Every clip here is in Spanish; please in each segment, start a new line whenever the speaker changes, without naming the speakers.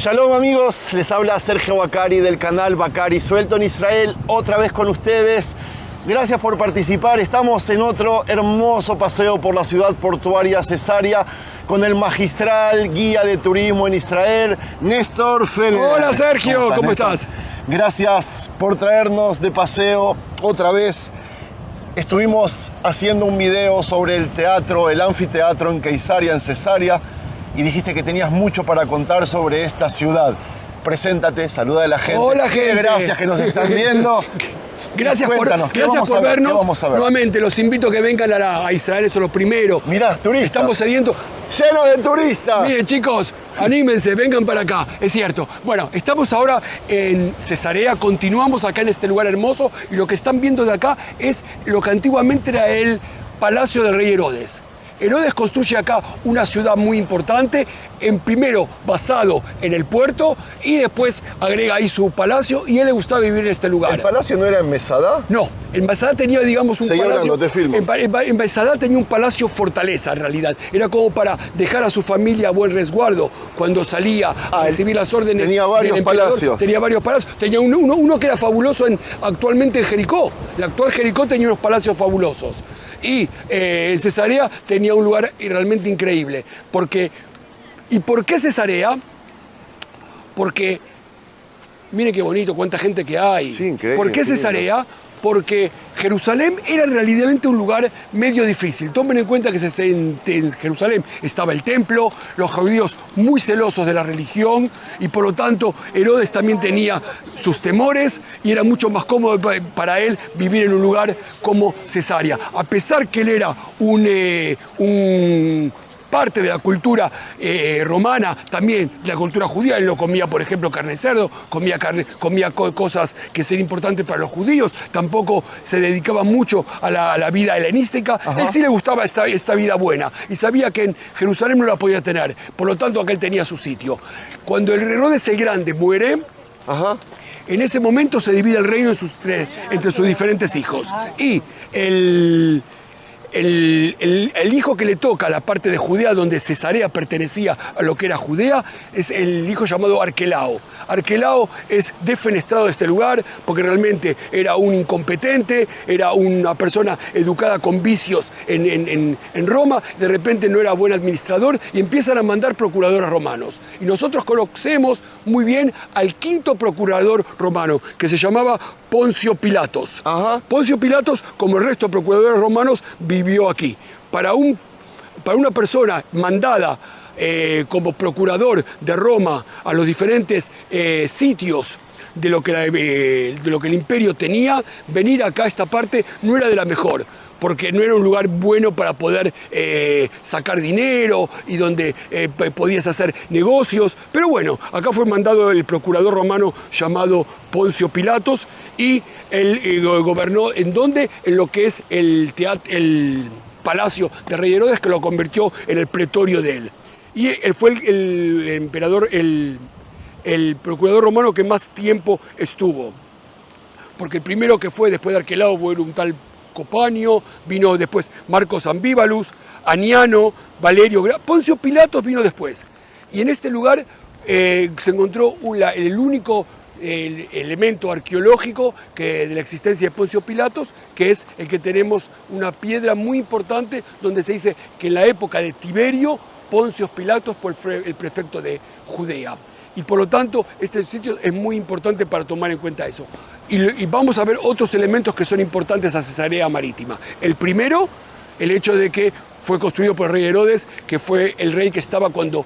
Shalom amigos, les habla Sergio Bacari del canal Bacari Suelto en Israel, otra vez con ustedes. Gracias por participar, estamos en otro hermoso paseo por la ciudad portuaria Cesarea con el magistral guía de turismo en Israel, Néstor Feller.
Hola Sergio, ¿cómo estás?
Gracias por traernos de paseo otra vez. Estuvimos haciendo un video sobre el teatro, el anfiteatro en Keisaria, en Cesarea, y dijiste que tenías mucho para contar sobre esta ciudad. Preséntate, saluda a la gente.
Hola gente.
Gracias que nos están viendo.
Gracias por vernos. Nuevamente, los invito a que vengan a Israel, eso es lo primero.
Mirá, turistas.
Estamos sedientos.
¡Lleno de turistas!
Miren chicos, anímense, vengan para acá, es cierto. Bueno, estamos ahora en Cesarea, continuamos acá en este lugar hermoso y lo que están viendo de acá es lo que antiguamente era el Palacio del Rey Herodes. Herodes construye acá una ciudad muy importante, primero basado en el puerto y después agrega ahí su palacio y a él le gustaba vivir en este lugar.
¿El palacio no era en Mesadá?
No, en Mesadá tenía, digamos, un
palacio...
hablando,
te filmo.
En Mesadá tenía un palacio fortaleza, en realidad. Era como para dejar a su familia a buen resguardo cuando salía a recibir las órdenes.
Tenía varios palacios.
Tenía varios palacios. Tenía uno que era fabuloso actualmente en Jericó. El actual Jericó tenía unos palacios fabulosos. Y en Cesarea tenía un lugar realmente increíble. ¿Y por qué Cesarea? Porque, miren qué bonito, cuánta gente que hay.
Sí, increíble.
¿Por qué Cesarea? Porque Jerusalén era realmente un lugar medio difícil. Tomen en cuenta que en Jerusalén estaba el templo, los judíos muy celosos de la religión y por lo tanto Herodes también tenía sus temores y era mucho más cómodo para él vivir en un lugar como Cesarea. A pesar que él era un parte de la cultura romana, también de la cultura judía. Él no comía, por ejemplo, carne de cerdo, comía cosas que serían importantes para los judíos, tampoco se dedicaba mucho a la vida helenística. Ajá. Él sí le gustaba esta vida buena y sabía que en Jerusalén no la podía tener, por lo tanto acá él tenía su sitio. Cuando el Herodes el Grande muere, ajá, en ese momento se divide el reino entre sus diferentes hijos y el hijo que le toca a la parte de Judea, donde Cesarea pertenecía a lo que era Judea, es el hijo llamado Arquelao. Arquelao es defenestrado de este lugar porque realmente era un incompetente, era una persona educada con vicios en Roma, de repente no era buen administrador y empiezan a mandar procuradores romanos. Y nosotros conocemos muy bien al quinto procurador romano, que se llamaba Poncio Pilatos. Ajá. Poncio Pilatos, como el resto de procuradores romanos, vivió aquí. Para una persona mandada como procurador de Roma a los diferentes sitios de lo que el imperio tenía, venir acá a esta parte no era de la mejor, porque no era un lugar bueno para poder sacar dinero y donde podías hacer negocios. Pero bueno, acá fue mandado el procurador romano llamado Poncio Pilatos y él gobernó en lo que es el palacio de Rey Herodes, que lo convirtió en el pretorio de él. Y él fue el emperador, el procurador romano que más tiempo estuvo. Porque el primero que fue después de Arquelao fue un tal Copanio, vino después Marcos Ambíbalus, Aniano, Valerio, Poncio Pilatos vino después. Y en este lugar se encontró el único elemento arqueológico de la existencia de Poncio Pilatos, que es el que tenemos una piedra muy importante donde se dice que en la época de Tiberio, Poncio Pilatos fue el prefecto de Judea. Y por lo tanto, este sitio es muy importante para tomar en cuenta eso. Y vamos a ver otros elementos que son importantes a Cesarea Marítima. El primero, el hecho de que fue construido por el rey Herodes, que fue el rey que estaba cuando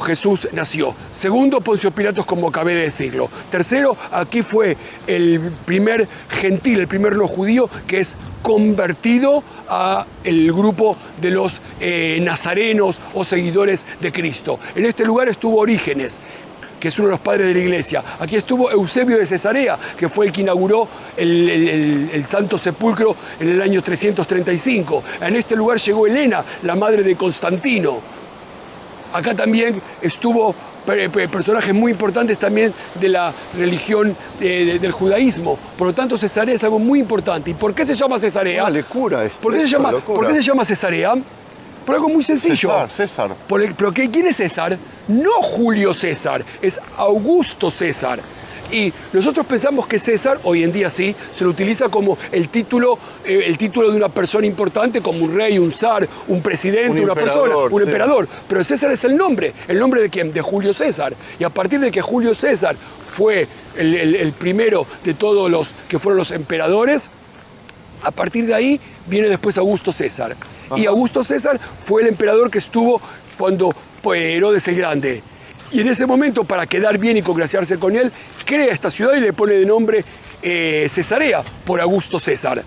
Jesús nació. Segundo, Poncio Pilatos como cabeza de siglo. Tercero, aquí fue el primer gentil, el primer no judío que es convertido a el grupo de los nazarenos o seguidores de Cristo. En este lugar estuvo Orígenes, que es uno de los padres de la iglesia. Aquí estuvo Eusebio de Cesarea, que fue el que inauguró el Santo Sepulcro en el año 335. En este lugar llegó Helena, la madre de Constantino. Acá también estuvo personajes muy importantes también de la religión del judaísmo. Por lo tanto, Cesarea es algo muy importante. ¿Y por qué se llama Cesarea?
Vale, cura esto.
¿Por qué se llama Cesarea? Por algo muy sencillo.
César.
¿Pero quién es César? no Julio César, es Augusto César. Y nosotros pensamos que César, hoy en día sí, se lo utiliza como el título de una persona importante, como un rey, un zar, un presidente, una persona, un emperador. Pero César es el nombre de quién, de Julio César. Y a partir de que Julio César fue el primero de todos los que fueron los emperadores, a partir de ahí viene después Augusto César. Ajá. Y Augusto César fue el emperador que estuvo cuando Herodes el Grande. Y en ese momento, para quedar bien y congraciarse con él, crea esta ciudad y le pone de nombre Cesarea, por Augusto César.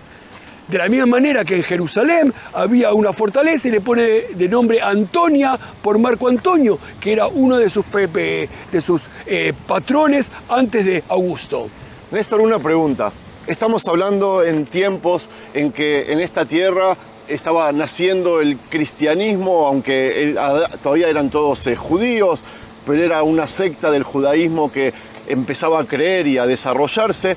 De la misma manera que en Jerusalén había una fortaleza y le pone de nombre Antonia por Marco Antonio, que era uno de sus patrones antes de Augusto.
Néstor, una pregunta. Estamos hablando en tiempos en que en esta tierra estaba naciendo el cristianismo, aunque todavía eran todos judíos, pero era una secta del judaísmo que empezaba a creer y a desarrollarse.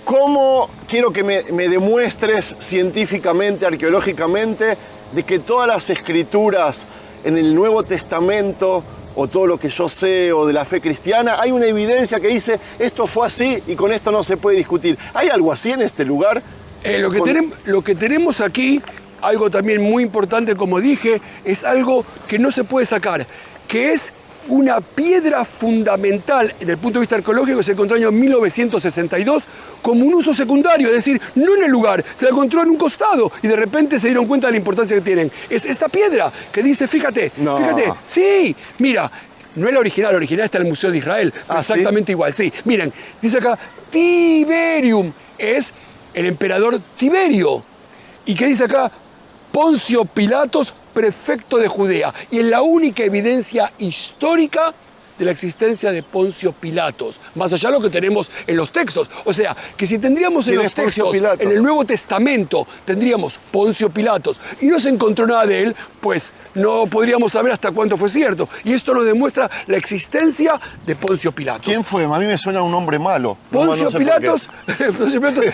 ¿Cómo quiero que me demuestres científicamente, arqueológicamente, de que todas las escrituras en el Nuevo Testamento, o todo lo que yo sé, o de la fe cristiana, hay una evidencia que dice esto fue así y con esto no se puede discutir? ¿Hay algo así en este lugar?
Lo que tenemos aquí, algo también muy importante, como dije, es algo que no se puede sacar, que es una piedra fundamental desde el punto de vista arqueológico que se encontró en el año 1962 como un uso secundario, es decir, no en el lugar, se la encontró en un costado y de repente se dieron cuenta de la importancia que tienen. Es esta piedra que dice, fíjate, sí, mira, no es la original está en el Museo de Israel, exactamente igual, sí. Miren, dice acá, Tiberium, es el emperador Tiberio. ¿Y qué dice acá? Poncio Pilatos, prefecto de Judea. Y es la única evidencia histórica de la existencia de Poncio Pilatos, más allá de lo que tenemos en los textos. O sea, que si tendríamos en los textos, en el Nuevo Testamento, tendríamos Poncio Pilatos y no se encontró nada de él, pues no podríamos saber hasta cuánto fue cierto. Y esto nos demuestra la existencia de Poncio Pilatos.
¿Quién fue? A mí me suena un hombre malo.
Poncio Pilatos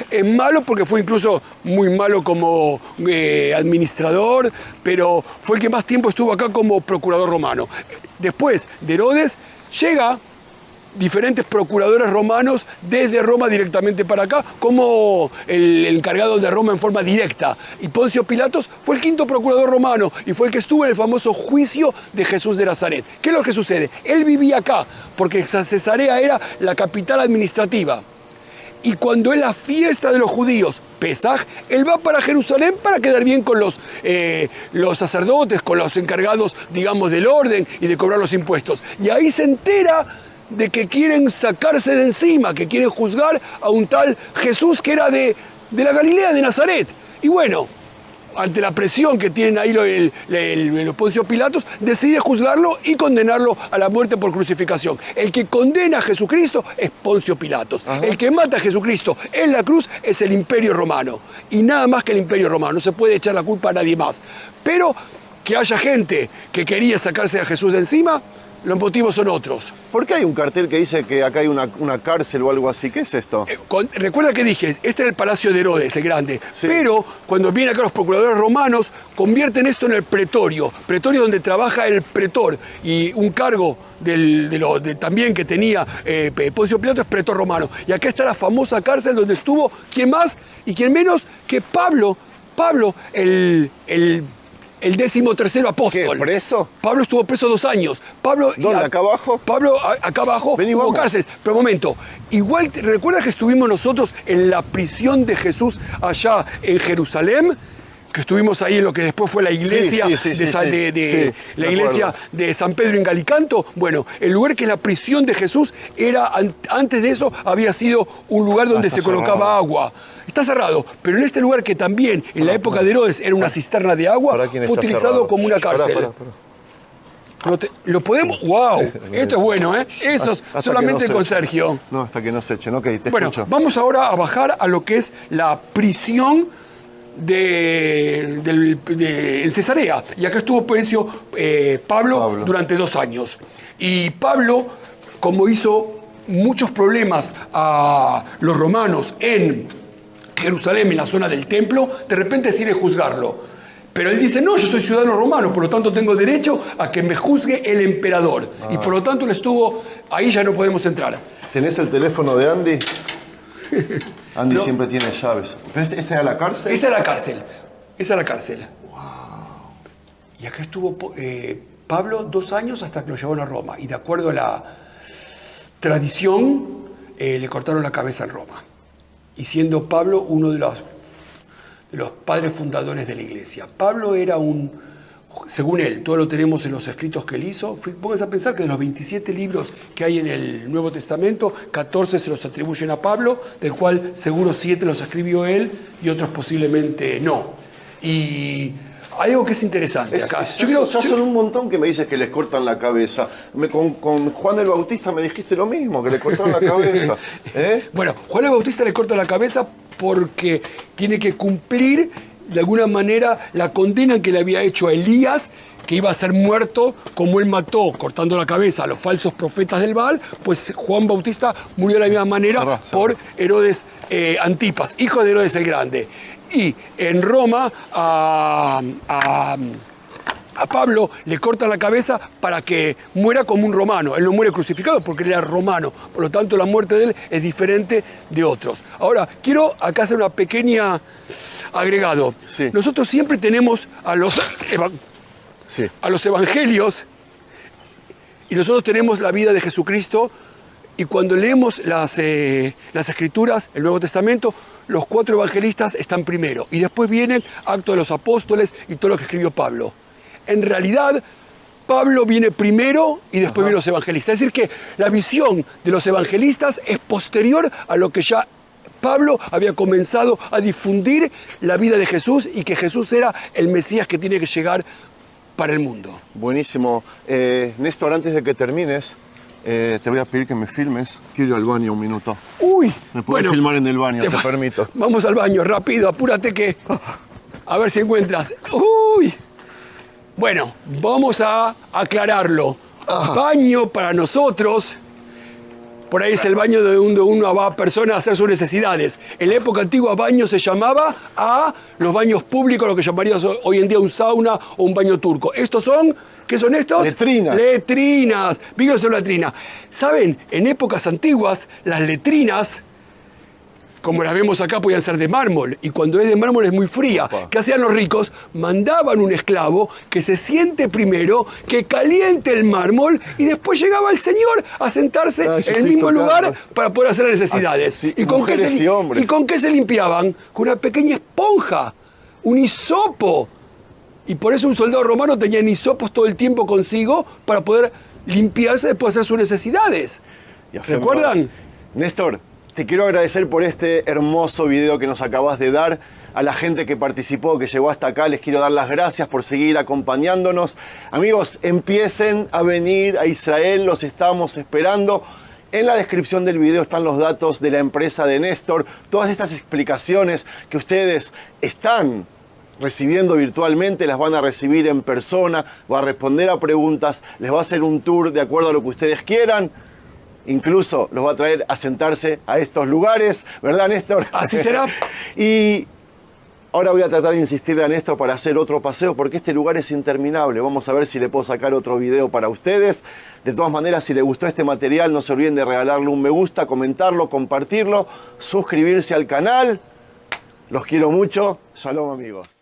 es malo porque fue incluso muy malo como administrador, pero fue el que más tiempo estuvo acá como procurador romano. Después de Herodes, llega diferentes procuradores romanos desde Roma directamente para acá, como el encargado de Roma en forma directa. Y Poncio Pilatos fue el quinto procurador romano y fue el que estuvo en el famoso juicio de Jesús de Nazaret. ¿Qué es lo que sucede? Él vivía acá, porque Cesarea era la capital administrativa. Y cuando es la fiesta de los judíos, Pesaj, él va para Jerusalén para quedar bien con los sacerdotes, con los encargados, digamos, del orden y de cobrar los impuestos. Y ahí se entera de que quieren sacarse de encima, que quieren juzgar a un tal Jesús que era de la Galilea, de Nazaret. Y bueno, ante la presión que tienen ahí los Poncio Pilatos, decide juzgarlo y condenarlo a la muerte por crucificación. El que condena a Jesucristo es Poncio Pilatos. Ajá. El que mata a Jesucristo en la cruz es el Imperio Romano. Y nada más que el Imperio Romano. No se puede echar la culpa a nadie más. Pero que haya gente que quería sacarse a Jesús de encima, los motivos son otros.
¿Por qué hay un cartel que dice que acá hay una cárcel o algo así? ¿Qué es esto?
Recuerda que dije, este era el Palacio de Herodes, el Grande. Sí. Pero cuando vienen acá los procuradores romanos, convierten esto en el pretorio. Pretorio donde trabaja el pretor. Y un cargo también que tenía Poncio Pilato es pretor romano. Y acá está la famosa cárcel donde estuvo, ¿quién más y quién menos que Pablo? Pablo, el 13º apóstol.
¿Qué? ¿Preso?
Pablo estuvo preso 2 años.
¿Dónde? ¿Acá abajo?
Pablo, acá abajo, hubo cárcel. Pero un momento, igual, ¿recuerdas que estuvimos nosotros en la prisión de Jesús allá en Jerusalén? Que estuvimos ahí en lo que después fue la iglesia de San Pedro en Galicanto. Bueno, el lugar que es la prisión de Jesús era, antes de eso, había sido un lugar donde se colocaba agua. Está cerrado, pero en este lugar que también en la época de Herodes era una cisterna de agua, fue utilizado como una cárcel. ¿Lo podemos? ¡Wow! Esto es bueno, ¿eh? Eso solamente con Sergio.
No, hasta que no se echen. Ok, te escucho.
Vamos ahora a bajar a lo que es la prisión en Cesarea. Y acá estuvo preso Pablo durante 2 años. Y Pablo, como hizo muchos problemas a los romanos en Jerusalén, en la zona del templo, de repente decide juzgarlo. Pero él dice, no, yo soy ciudadano romano, por lo tanto tengo derecho a que me juzgue el emperador. Y por lo tanto él estuvo, ahí ya no podemos entrar.
¿Tenés el teléfono de Andy? Andy no. Siempre tiene llaves. ¿Esta era la cárcel?
Esta era la cárcel. Esa era la cárcel. Wow. Y acá estuvo Pablo 2 años hasta que lo llevaron a Roma. Y de acuerdo a la tradición, le cortaron la cabeza en Roma. Y siendo Pablo uno de los padres fundadores de la iglesia. Pablo era según él, todo lo tenemos en los escritos que él hizo. Pónganse a pensar que de los 27 libros que hay en el Nuevo Testamento, 14 se los atribuyen a Pablo, del cual seguro 7 los escribió él y otros posiblemente no. Y hay algo que es interesante acá.
Ya son un montón que me dices que les cortan la cabeza. Con Juan el Bautista me dijiste lo mismo, que le cortaron la cabeza.
Bueno, Juan el Bautista le corta la cabeza porque tiene que cumplir de alguna manera la condena que le había hecho a Elías, que iba a ser muerto como él mató, cortando la cabeza a los falsos profetas del Baal. Pues Juan Bautista murió de la misma manera por Herodes Antipas, hijo de Herodes el Grande. Y en Roma a Pablo le cortan la cabeza para que muera como un romano. Él no muere crucificado porque él era romano. Por lo tanto, la muerte de él es diferente de otros. Ahora, quiero acá hacer una pequeña agregado.
Sí.
Nosotros siempre tenemos a los evangelios y nosotros tenemos la vida de Jesucristo. Y cuando leemos las Escrituras, el Nuevo Testamento, los 4 evangelistas están primero. Y después vienen Actos de los Apóstoles y todo lo que escribió Pablo. En realidad, Pablo viene primero y después vienen los evangelistas. Es decir, que la visión de los evangelistas es posterior a lo que ya Pablo había comenzado a difundir la vida de Jesús y que Jesús era el Mesías que tiene que llegar para el mundo.
Buenísimo. Néstor, antes de que termines, te voy a pedir que me filmes. Quiero ir al baño un minuto.
Uy.
¿Me puedes filmar en el baño? Te permito.
Vamos al baño, rápido, apúrate que... A ver si encuentras. Uy. Bueno, vamos a aclararlo. Baño para nosotros, por ahí es el baño de donde uno va a persona a hacer sus necesidades. En la época antigua, baño se llamaba a los baños públicos, lo que llamaríamos hoy en día un sauna o un baño turco. Estos son, ¿qué son estos?
Letrinas.
Letrinas. Víganos en letrina. ¿Saben? En épocas antiguas, las letrinas, como las vemos acá, podían ser de mármol. Y cuando es de mármol es muy fría. ¿Qué hacían los ricos? Mandaban un esclavo que se siente primero, que caliente el mármol, y después llegaba el señor a sentarse en el mismo lugar para poder hacer las necesidades.
Sí,
¿Y con qué se limpiaban? Con una pequeña esponja, un hisopo. Y por eso un soldado romano tenía hisopos todo el tiempo consigo para poder limpiarse después de hacer sus necesidades. ¿Recuerdan?
Néstor, te quiero agradecer por este hermoso video que nos acabas de dar. A la gente que participó, que llegó hasta acá, les quiero dar las gracias por seguir acompañándonos. Amigos, empiecen a venir a Israel, los estamos esperando. En la descripción del video están los datos de la empresa de Néstor. Todas estas explicaciones que ustedes están recibiendo virtualmente, las van a recibir en persona, va a responder a preguntas, les va a hacer un tour de acuerdo a lo que ustedes quieran. Incluso los va a traer a sentarse a estos lugares, ¿verdad, Néstor?
Así será.
Y ahora voy a tratar de insistirle a Néstor para hacer otro paseo, porque este lugar es interminable. Vamos a ver si le puedo sacar otro video para ustedes. De todas maneras, si les gustó este material, no se olviden de regalarle un me gusta, comentarlo, compartirlo, suscribirse al canal. Los quiero mucho. Shalom, amigos.